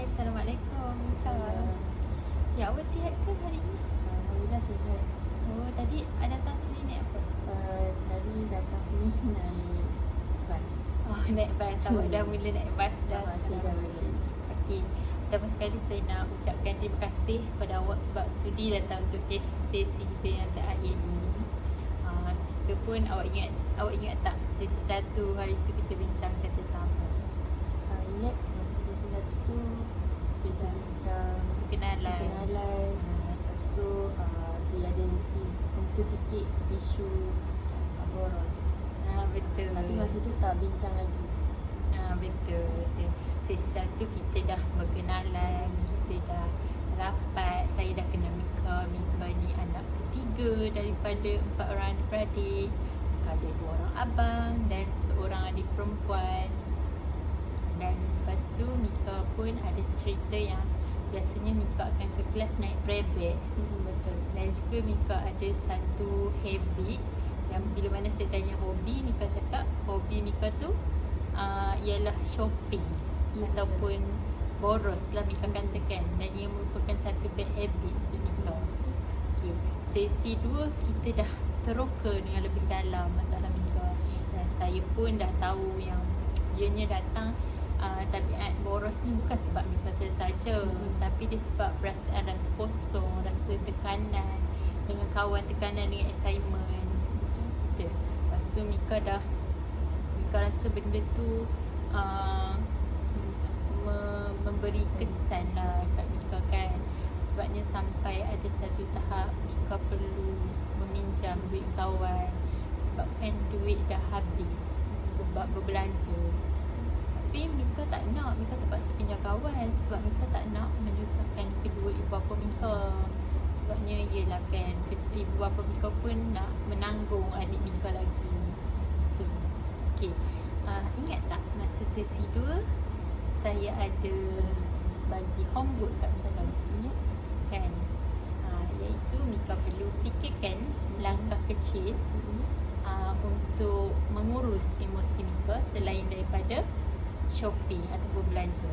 Assalamualaikum. Salam. Ya, awak sihat ke hari ini? Alhamdulillah sihat. Oh, tadi ada datang sini naik apa? Tadi datang sini naik bas. Oh, naik bas. Awak dah mula naik bas dah. Saya dah boleh. Okey. Pertama sekali saya nak ucapkan terima kasih kepada awak sebab sudi datang untuk sesi kita yang terakhir ni. Kita pun awak ingat tak sesi 1 hari tu kita bincangkan tentang apa? Ingat masa sesi satu tu kita bincang Perkenalan. Lepas tu saya ada sentuh sikit isu boros. Betul. Tapi masa tu tak bincang lagi. Betul. Sesi 1 kita dah berkenalan, kita dah rapat, saya dah kenal Mika. Mika ni anak ketiga daripada 4 orang adik-beradik. Ada 2 orang abang dan seorang adik perempuan. Dan lepas tu Mika pun ada cerita yang biasanya Mika akan ke kelas naik private. Betul. Dan juga Mika ada satu habit yang bila mana saya tanya hobi, Mika cakap hobi Mika tu ialah shopping ataupun boros lah Mika katakan, dan ia merupakan satu bad habit untuk Mika. Okay. Sesi 2 kita dah teroka dengan lebih dalam masalah Mika, dan saya pun dah tahu yang ianya datang tabiat boros ni bukan sebab Mika saya saja, tapi dia sebab perasaan rasa kosong, rasa tekanan dengan kawan, tekanan dengan assignment. Betul. Lepas tu Mika rasa benda tu memberi kesan lah kat Mika kan. Sebabnya sampai ada satu tahap Mika perlu meminjam duit kawan sebabkan duit dah habis sebab berbelanja. Tapi Mika tak nak, Mika terpaksa pinjam kawan sebab Mika tak nak menyusahkan kedua ibu bapa Mika. Sebabnya yelah kan, ibu bapa Mika pun nak menanggung adik Mika lagi. Okay. Ingat tak masa sesi 2 saya ada bagi homework kat Mika? Ingat kan? Iaitu Mika perlu fikirkan langkah kecil untuk mengurus emosi Mika selain daripada shopping ataupun belanja.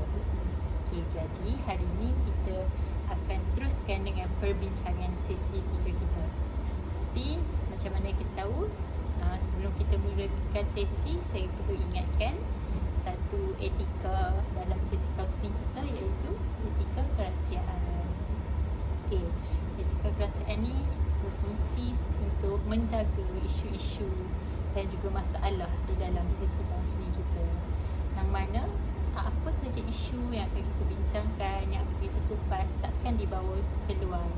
Okay, jadi hari ni kita akan teruskan dengan perbincangan sesi 3 kita. Tapi macam mana kita tahu, sebelum kita mulakan sesi, saya perlu ingatkan satu etika dalam sesi kaunseling kita, iaitu etika kerahsiaan. Okay, etika kerahsiaan ni berfungsi untuk menjaga isu-isu dan juga masalah di dalam sesi kaunseling kita, yang mana apa saja isu yang akan kita bincangkan, yang akan kita kupas, takkan dibawa keluar.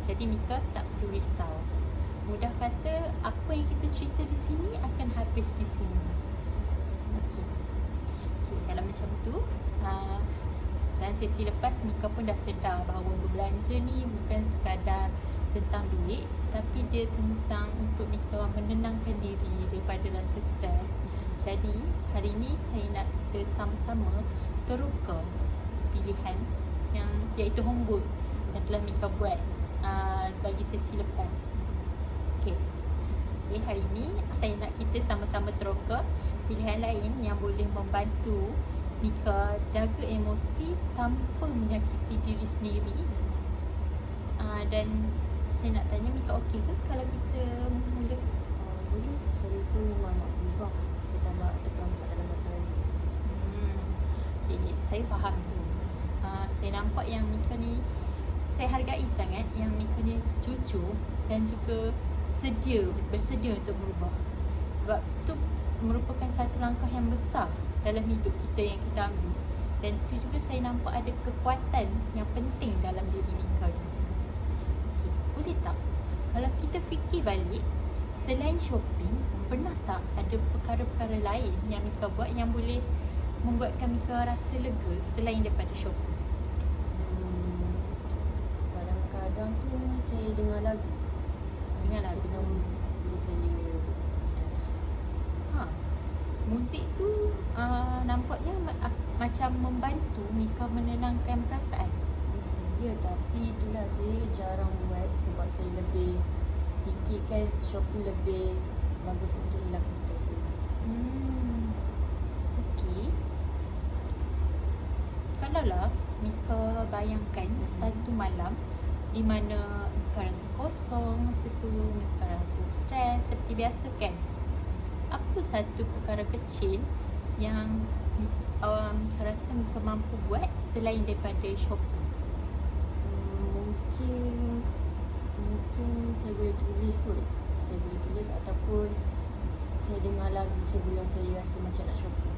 Jadi Mika tak perlu risau. Mudah kata, apa yang kita cerita di sini akan habis di sini. Okay, kalau macam tu, dalam sesi lepas Mika pun dah sedar bahawa berbelanja ni bukan sekadar tentang duit, tapi dia tentang untuk Mika menenangkan diri daripada rasa stres. Jadi hari ni saya nak kita sama-sama teroka pilihan yang iaitu homework yang telah Mika buat bagi sesi lepas. Okay, hari ni saya nak kita sama-sama teroka pilihan lain yang boleh membantu Mika jaga emosi tanpa menyakiti diri sendiri. Dan saya nak tanya Mika okey ke kalau kita mula? Boleh. Saya pun memang nak berubah. Saya tak nak terperangkap dalam masalah ni. Okay, saya faham tu. Saya nampak yang Mika ni, saya hargai sangat yang Mika ni jujur dan juga bersedia untuk berubah. Sebab tu merupakan satu langkah yang besar dalam hidup kita yang kita ambil. Dan itu juga saya nampak ada kekuatan yang penting dalam diri Mika ni. Okay, boleh tak kalau kita fikir balik, selain shopping, pernah tak ada perkara-perkara lain yang Mika buat yang boleh membuatkan Mika rasa lega selain daripada shopping? Kadang-kadang tu saya dengar lagu. Saya dengar muzik bila saya stres. Muzik tu nampaknya macam membantu Mika menenangkan perasaan. Ya, tapi itulah saya jarang buat sebab saya lebih fikirkan shopping lebih bagus untuk hilangkan stres saya. Okey. Kalaulah Mika bayangkan satu malam di mana Mika rasa kosong masa tu, Mika rasa stres seperti biasa kan, apa satu perkara kecil yang Mika rasa Mika mampu buat selain daripada shopping? Mungkin saya boleh tulis kot. Saya boleh tulis ataupun saya dengar lagu sebelum saya rasa macam nak shopping.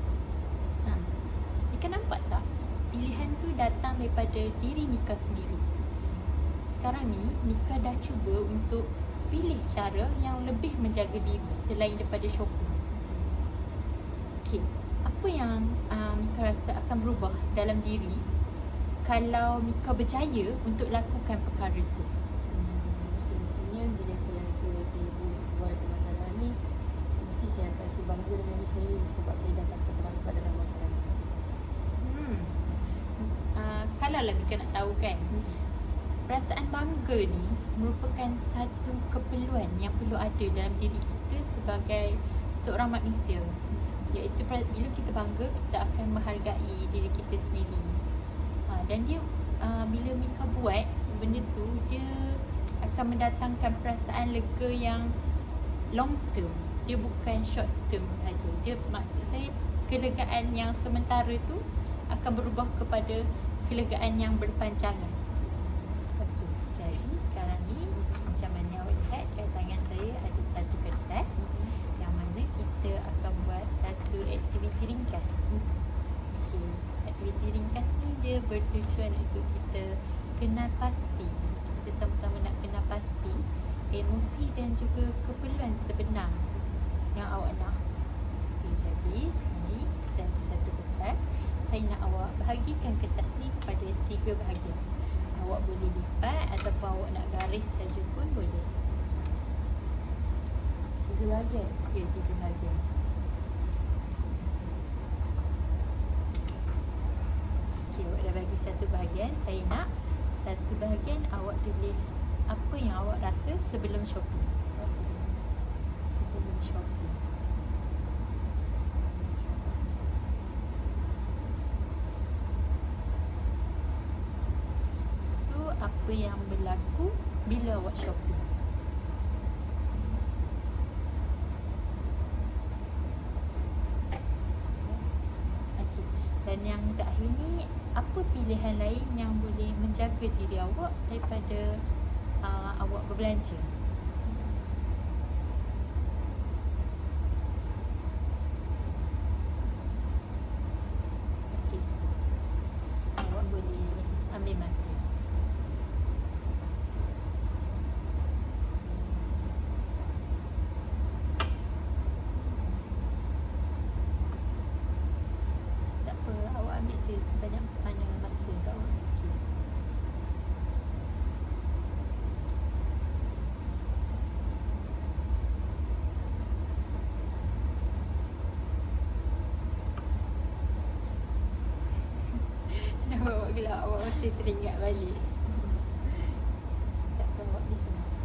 Mika nampak tak? Pilihan tu datang daripada diri Mika sendiri. Sekarang ni Mika dah cuba untuk pilih cara yang lebih menjaga diri selain daripada shopping. Okey, apa yang Mika rasa akan berubah dalam diri kalau Mika berjaya untuk lakukan perkara itu? Semestinya bila saya rasa saya boleh keluar dari masalah ni, mesti saya akan rasa bangga dengan diri saya sebab saya dah dapat terangkat dalam masalah ni. Kalaulah Mika nak tahu kan, perasaan bangga ni merupakan satu keperluan yang perlu ada dalam diri kita sebagai seorang manusia. Iaitu bila kita bangga, kita akan menghargai diri kita sendiri. Dan dia bila Mika buat benda tu, dia akan mendatangkan perasaan lega yang long term. Dia bukan short term sahaja. Dia, maksud saya, kelegaan yang sementara tu akan berubah kepada kelegaan yang berpanjangan. Okey, jadi sekarang ni macam mana awak lihat kat tangan saya ada satu kertas yang mana kita akan buat satu aktiviti ringkas. Okay. Aktiviti ringkas ni dia bertujuan untuk kita kenal pasti, kita sama-sama nak kenal pasti emosi dan juga keperluan sebenar yang awak nak. Okay, jadi sekarang ni saya ada satu kertas. Saya nak awak bahagikan kertas ni kepada 3 bahagian. Awak boleh lipat ataupun awak nak garis saja pun boleh. 3 bahagian? Ya, 3 bahagian. Okey, awak dah bagi satu bahagian. Saya nak satu bahagian awak tulis apa yang awak rasa sebelum shopping. Sebelum shopping. Apa yang berlaku bila awak shopping? Okay. Dan yang terakhir ni, apa pilihan lain yang boleh menjaga diri awak daripada awak berbelanja? Okay. Awak boleh ambil masa. Sebanyak mana masa kau fikir. Kenapa awak gelak? Awak masih teringat balik. Tak tahu awak fikir masa.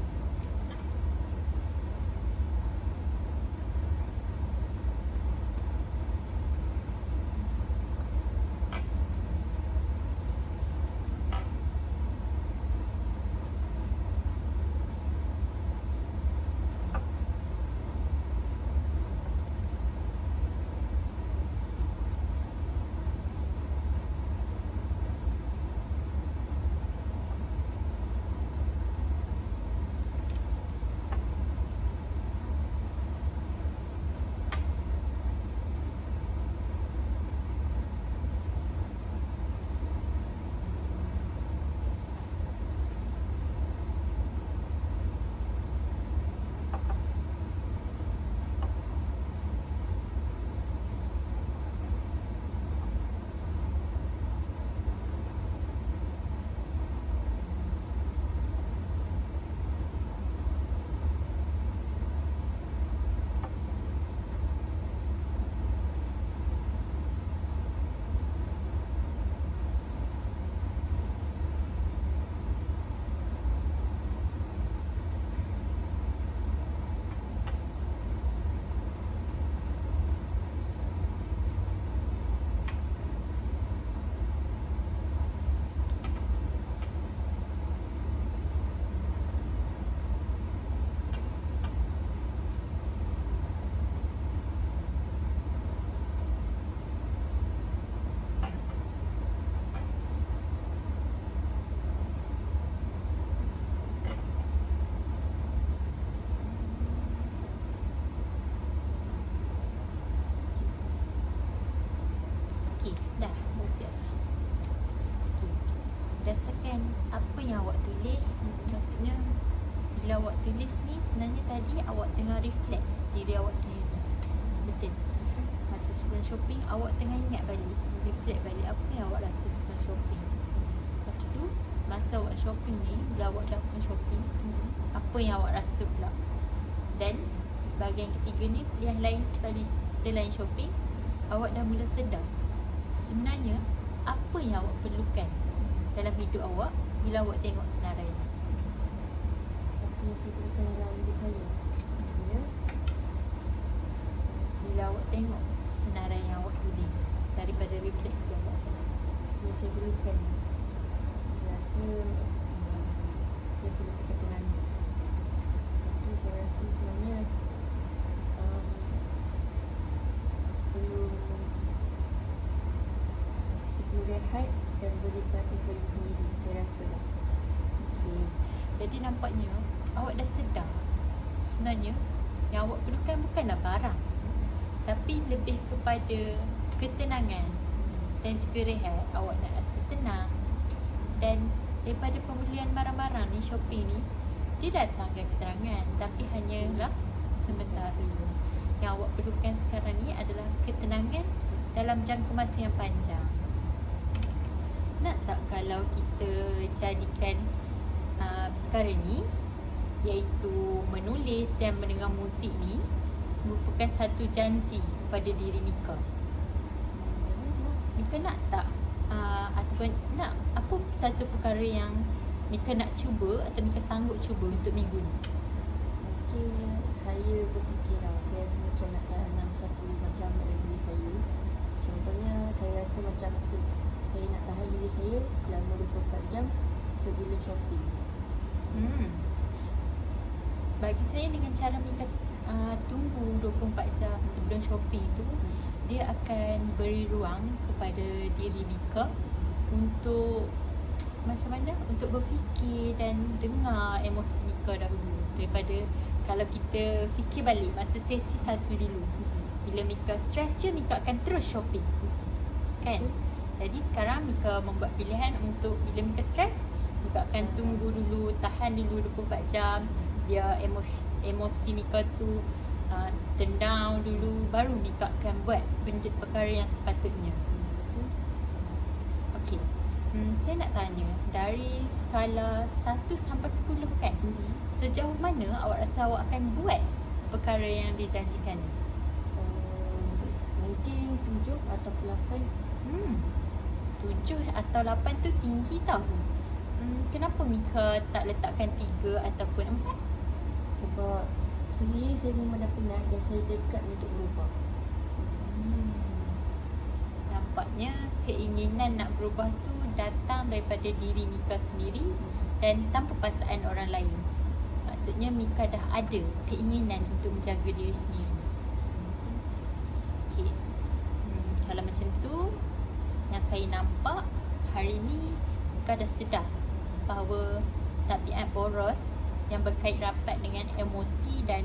Maksudnya bila awak tulis ni sebenarnya tadi awak tengah reflect diri awak sendiri. Betul. Masa sebelum shopping awak tengah ingat balik, reflect balik apa yang awak rasa sebelum shopping. Lepas tu masa awak shopping ni, bila awak dah pun shopping, apa yang awak rasa pula. Dan bahagian ketiga ni, pilihan lain selain shopping, awak dah mula sedar sebenarnya apa yang awak perlukan dalam hidup awak bila awak tengok senarai ni. Apa yang saya perlukan dalam diri saya? Ya. Bila awak tengok senarai yang awak tulis daripada refleksi awak, Yang saya perlukan, saya rasa saya perlu ketenangan. Lepas tu saya rasa sebenarnya perlu saya perlu rehat dan beri perhatian kepada diri sendiri. Saya rasa lah. okay. Jadi nampaknya awak dah sedar sebenarnya yang awak perlukan bukanlah barang, tapi lebih kepada ketenangan dan juga rehat. Awak nak rasa tenang. Dan daripada pembelian barang-barang ni, shopping ni, dia datangkan keterangan, tapi hanyalah sementara. Yang awak perlukan sekarang ni adalah ketenangan dalam jangka masa yang panjang. Nak tak kalau kita jadikan perkara ni, iaitu menulis dan mendengar muzik ni, merupakan satu janji kepada diri Mika. Mika nak tak? Ataupun nak apa satu perkara yang Mika nak cuba atau Mika sanggup cuba untuk minggu ni? Mungkin saya berfikir lah, saya rasa macam nak tanam satu macam dalam diri saya. Contohnya saya rasa macam saya nak tahan diri saya selama 24 jam sebelum shopping. Bagi saya dengan cara Mika tunggu 24 jam sebelum shopping tu, dia akan beri ruang kepada diri Mika untuk macam mana, untuk berfikir dan dengar emosi Mika dahulu, daripada kalau kita fikir balik masa sesi satu dulu. Bila Mika stres je, Mika akan terus shopping, kan? Jadi sekarang Mika membuat pilihan untuk bila Mika stres, Mika akan tunggu dulu, tahan dulu 24 jam, biar emosi Mika tu tendang dulu, baru Mika akan buat perkara yang sepatutnya. Okey. Saya nak tanya, dari skala 1 sampai 10 kan, sejauh mana awak rasa awak akan buat perkara yang dijanjikan ni? Mungkin 7 atau 8. 7 atau 8 tu tinggi tau. Kenapa Mika tak letakkan 3 ataupun 4? Sebab sendiri saya memang dah penat dan saya dekat untuk berubah. Nampaknya keinginan nak berubah tu datang daripada diri Mika sendiri dan tanpa paksaan orang lain. Maksudnya Mika dah ada keinginan untuk menjaga diri sendiri. Okey. Kalau macam tu, yang saya nampak hari ni Mika dah sedar bahawa tabiat boros yang berkait rapat dengan emosi dan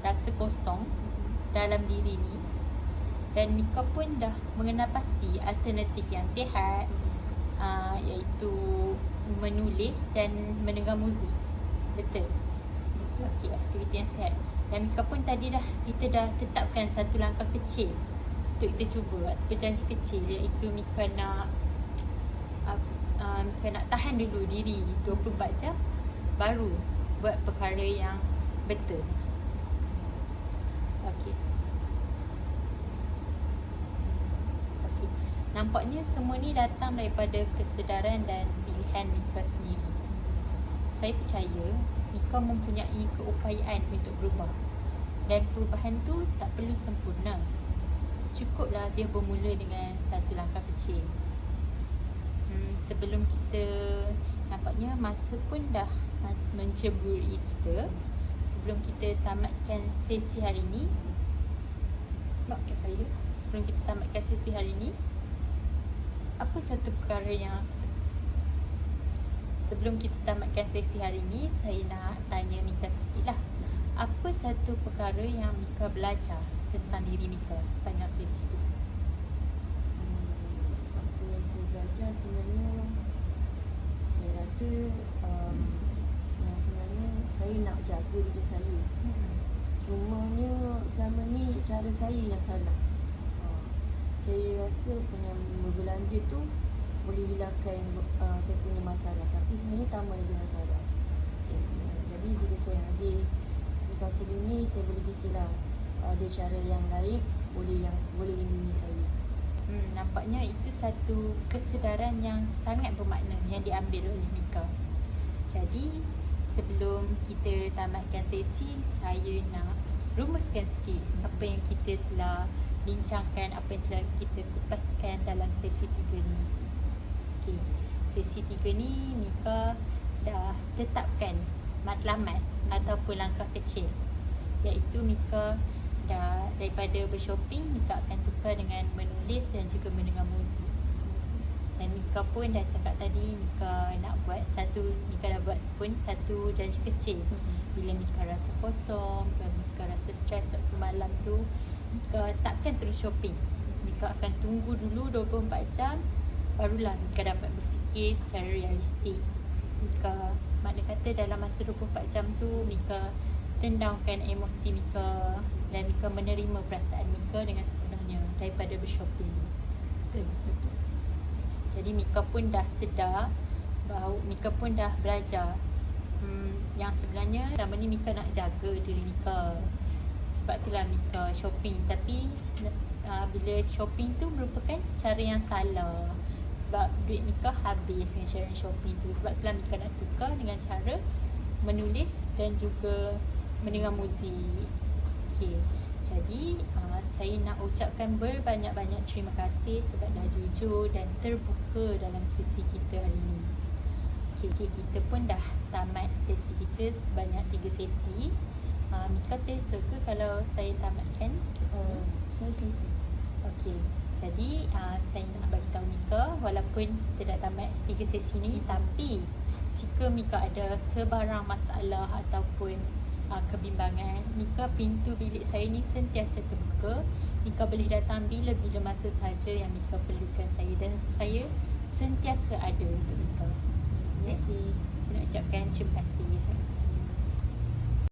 rasa kosong dalam diri ni, dan Mika pun dah mengenal pasti alternatif yang sihat, iaitu menulis dan mendengar muzik. Betul? Okey, aktiviti yang sihat. Dan Mika pun tadi kita dah tetapkan satu langkah kecil untuk kita cuba, ataupun janji kecil, iaitu Mika nak tahan dulu diri 24 jam baru buat perkara yang betul. Okey. Nampaknya semua ni datang daripada kesedaran dan pilihan Mika sendiri. Saya percaya Mika mempunyai keupayaan untuk berubah, dan perubahan tu tak perlu sempurna. Cukuplah dia bermula dengan satu langkah kecil. Sebelum kita, nampaknya masa pun dah menceburi kita. Sebelum kita tamatkan sesi hari ni, sebelum kita tamatkan sesi hari ni, apa satu perkara yang sebelum kita tamatkan sesi hari ni, saya nak tanya Mika sikit lah. Apa satu perkara yang Mika belajar tentang diri Mika sepanjang sesi tu? Apa yang saya belajar sebenarnya, saya rasa yang saya nak jaga diri saya. Cumanya selama ni cara saya yang salah. Saya rasa punya berbelanja tu boleh hilangkan saya punya masalah, tapi sebenarnya tambah lagi masalah. Jadi bila saya hadir sesi kaunseling ni, saya boleh fikirlah ada cara yang lain boleh lindungi saya. Nampaknya itu satu kesedaran yang sangat bermakna yang diambil oleh Mika. Jadi sebelum kita tamatkan sesi, saya nak rumuskan sikit apa yang kita telah bincangkan, apa yang telah kita kupaskan dalam sesi 3 ni. Okey, sesi 3 ni Mika dah tetapkan matlamat ataupun langkah kecil, iaitu Mika dah daripada bershopping, Mika akan tukar dengan menulis dan juga mendengar muzik. Dan Mika pun dah cakap tadi, Mika dah buat pun satu janji kecil. Bila Mika rasa kosong, bila Mika rasa stres waktu malam tu, Mika takkan terus shopping. Mika akan tunggu dulu 24 jam, barulah Mika dapat berfikir secara realistik. Mika, makna kata dalam masa 24 jam tu, Mika tendangkan emosi Mika dan Mika menerima perasaan Mika dengan sepenuhnya daripada bershopping. Betul. Jadi Mika pun dah sedar bahawa Mika pun dah belajar yang sebenarnya selama ni Mika nak jaga diri Mika. Sebab itulah Mika shopping. Tapi bila shopping tu merupakan cara yang salah, sebab duit Mika habis dengan cara shopping tu. Sebab itulah Mika nak tukar dengan cara menulis dan juga mendengar muzik. Okey. Jadi saya nak ucapkan berbanyak-banyak terima kasih sebab dah jujur dan terbuka dalam sesi kita hari ini. Okey, kita pun dah tamat sesi kita sebanyak 3 sesi. Mika saya suka kalau saya tamatkan. Saya selesai. Okey. Jadi saya nak bagi tahu Mika, walaupun kita dah tamat 3 sesi ni, tapi jika Mika ada sebarang masalah ataupun kebimbangan, Mika, pintu bilik saya ni sentiasa terbuka. Mika boleh datang bila-bila masa sahaja yang Mika perlukan saya, dan saya sentiasa ada untuk Mika. Terima kasih. Saya nak ucapkan terima kasih